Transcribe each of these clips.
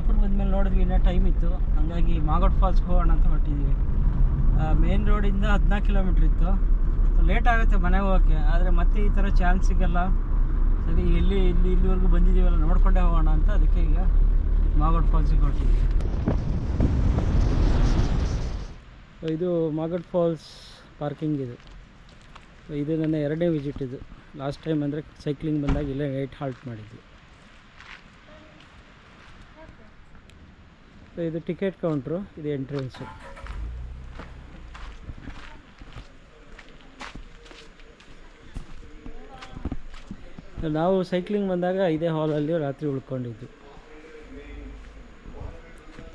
ಯಲ್ಲಾಪುರ ಬಂದಮೇಲೆ ನೋಡಿದ್ವಿ ಇನ್ನೂ ಟೈಮ್ ಇತ್ತು, ಹಂಗಾಗಿ ಮಾಗೋಡ್ ಫಾಲ್ಸ್ಗೆ ಹೋಗೋಣ ಅಂತ ಹೊರಟಿದ್ದೀವಿ. ಮೇನ್ ರೋಡಿಂದ 14 ಕಿಲೋಮೀಟ್ರ್ ಇತ್ತು. ಲೇಟ್ ಆಗುತ್ತೆ ಮನೆಗೆ ಹೋಗೋಕ್ಕೆ, ಆದರೆ ಮತ್ತೆ ಈ ಥರ ಚಾನ್ಸ್ ಸಿಗಲ್ಲ. ಸರಿ ಇಲ್ಲಿವರೆಗೂ ಬಂದಿದ್ದೀವಲ್ಲ, ನೋಡ್ಕೊಂಡೇ ಹೋಗೋಣ ಅಂತ ಅದಕ್ಕೆ ಈಗ ಮಾಗೋಡ್ ಫಾಲ್ಸಿಗೆ ಹೊರಟಿದ್ದೀವಿ. ಇದು ಮಾಗೋಡ್ ಫಾಲ್ಸ್ ಪಾರ್ಕಿಂಗ್ ಇದು ನನ್ನ 2ನೇ ವಿಸಿಟ್. ಇದು ಲಾಸ್ಟ್ ಟೈಮ್ ಅಂದರೆ ಸೈಕ್ಲಿಂಗ್ ಬಂದಾಗ ಇಲ್ಲೇ ನೈಟ್ ಹಾಲ್ಟ್ ಮಾಡಿದ್ವಿ. ಇದು ಟಿಕೆಟ್ ಕೌಂಟ್ರು, ಇದು ಎಂಟ್ರೆನ್ಸು. ನಾವು ಸೈಕ್ಲಿಂಗ್ ಬಂದಾಗ ಇದೇ ಹಾಲಲ್ಲಿ ರಾತ್ರಿ ಉಳ್ಕೊಂಡಿದ್ದು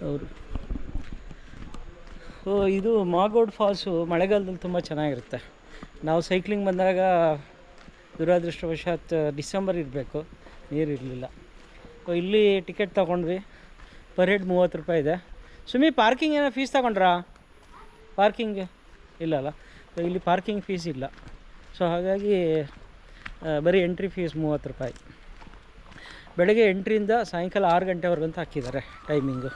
ಅವರು. ಇದು ಮಾಗೋಡ್ ಫಾಲ್ಸು ಮಳೆಗಾಲದಲ್ಲಿ ತುಂಬ ಚೆನ್ನಾಗಿರುತ್ತೆ. ನಾವು ಸೈಕ್ಲಿಂಗ್ ಬಂದಾಗ ದುರದೃಷ್ಟವಶಾತ್ ಡಿಸೆಂಬರ್ ಇರಬೇಕು, ನೀರಿರಲಿಲ್ಲ. ಇಲ್ಲಿ ಟಿಕೆಟ್ ತೊಗೊಂಡ್ವಿ, ಪರ್ ಹೆಡ್ 30 ರೂಪಾಯಿ ಇದೆ. ಸುಮ್ಮನೆ ಪಾರ್ಕಿಂಗ್ ಏನೋ ಫೀಸ್ ತಗೊಂಡ್ರಾ? ಪಾರ್ಕಿಂಗ್ ಇಲ್ಲಲ್ಲ, ಇಲ್ಲಿ ಪಾರ್ಕಿಂಗ್ ಫೀಸ್ ಇಲ್ಲ. ಸೊ ಹಾಗಾಗಿ ಬರೀ ಎಂಟ್ರಿ ಫೀಸ್ 30 ರೂಪಾಯಿ. ಬೆಳಗ್ಗೆ 8ರಿಂದ ಸಾಯಂಕಾಲ 6 ಗಂಟೆವರೆಗಂತ ಹಾಕಿದ್ದಾರೆ ಟೈಮಿಂಗು.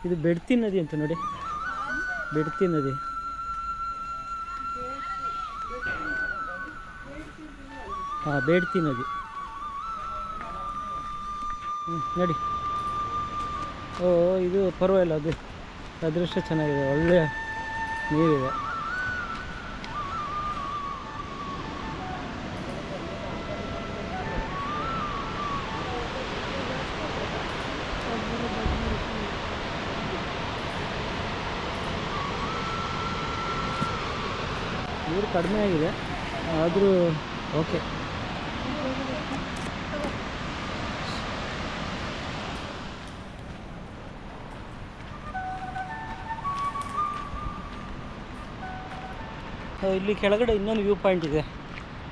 ಇದು ಬೆಡ್ತಿ ನದಿ ಅಂತ ನೋಡಿ, ಬೆಡ್ತಿ ನದಿ. ಹಾಂ, ಬೇಡ್ತಿ ನದಿ ನೋಡಿ. ಇದು ಪರವಾಗಿಲ್ಲ, ಅದು ಅದೃಷ್ಟ ಚೆನ್ನಾಗಿದೆ, ಒಳ್ಳೆಯ ನೀರಿದೆ. ನೀರು ಕಡಿಮೆ ಆಗಿದೆ, ಆದರೂ ಓಕೆ. ಇಲ್ಲಿ ಕೆಳಗಡೆ ಇನ್ನೊಂದು ವ್ಯೂ ಪಾಯಿಂಟ್ ಇದೆ.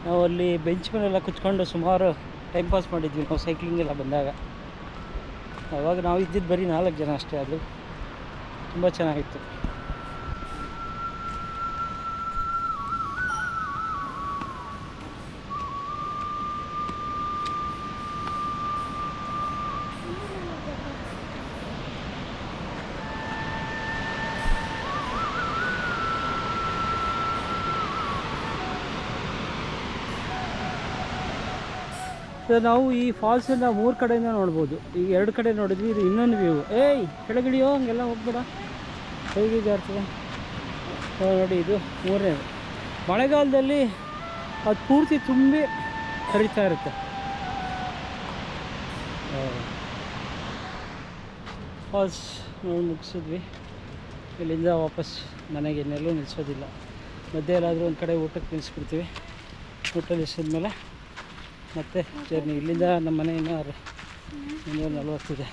ನಾವು ಅಲ್ಲಿ ಬೆಂಚ್ ಮೇಲೆಲ್ಲ ಕುತ್ಕೊಂಡು ಸುಮಾರು ಟೈಮ್ ಪಾಸ್ ಮಾಡಿದ್ವಿ ನಾವು ಸೈಕ್ಲಿಂಗೆಲ್ಲ ಬಂದಾಗ. ಅವಾಗ ನಾವು ಇದ್ದಿದ್ದು ಬರೀ 4 ಜನ ಅಷ್ಟೇ, ಅದು ತುಂಬ ಚೆನ್ನಾಗಿತ್ತು. ನಾವು ಈ ಫಾಲ್ಸನ್ನು 3 ಕಡೆಯಿಂದ ನೋಡ್ಬೋದು. ಈಗ 2 ಕಡೆ ನೋಡಿದ್ವಿ, ಇದು ಇನ್ನೊಂದು ವ್ಯೂ. ಕೆಳಗಿಳಿಯೋ ಹಂಗೆಲ್ಲ ಹೋಗ್ಬೇಡ, ಹೇಗೆ ಜಾರ್ತದೆ ನೋಡಿ. ಇದು 3ನೇದು. ಮಳೆಗಾಲದಲ್ಲಿ ಅದು ಪೂರ್ತಿ ತುಂಬಿ ಹರಿತಾ ಇರುತ್ತೆ. ಫಾಲ್ಸ್ ನೋಡಿ ಮುಗಿಸಿದ್ವಿ. ಇಲ್ಲಿಂದ ವಾಪಸ್ ಮನೆಗೆ ಇನ್ನೆಲ್ಲೂ ನಿಲ್ಲಿಸೋದಿಲ್ಲ. ಮಧ್ಯೆ ಎಲ್ಲಾದರೂ ಒಂದು ಕಡೆ ಊಟಕ್ಕೆ ನಿಲ್ಲಿಸ್ಬಿಡ್ತೀವಿ. ಊಟ ನಿಲ್ಲಿಸಿದ್ಮೇಲೆ ಮತ್ತೆ ಜರ್ನಿ. ಇಲ್ಲಿಂದ ನಮ್ಮ ಮನೆ ಇನ್ನೂ 240 ಇದೆ.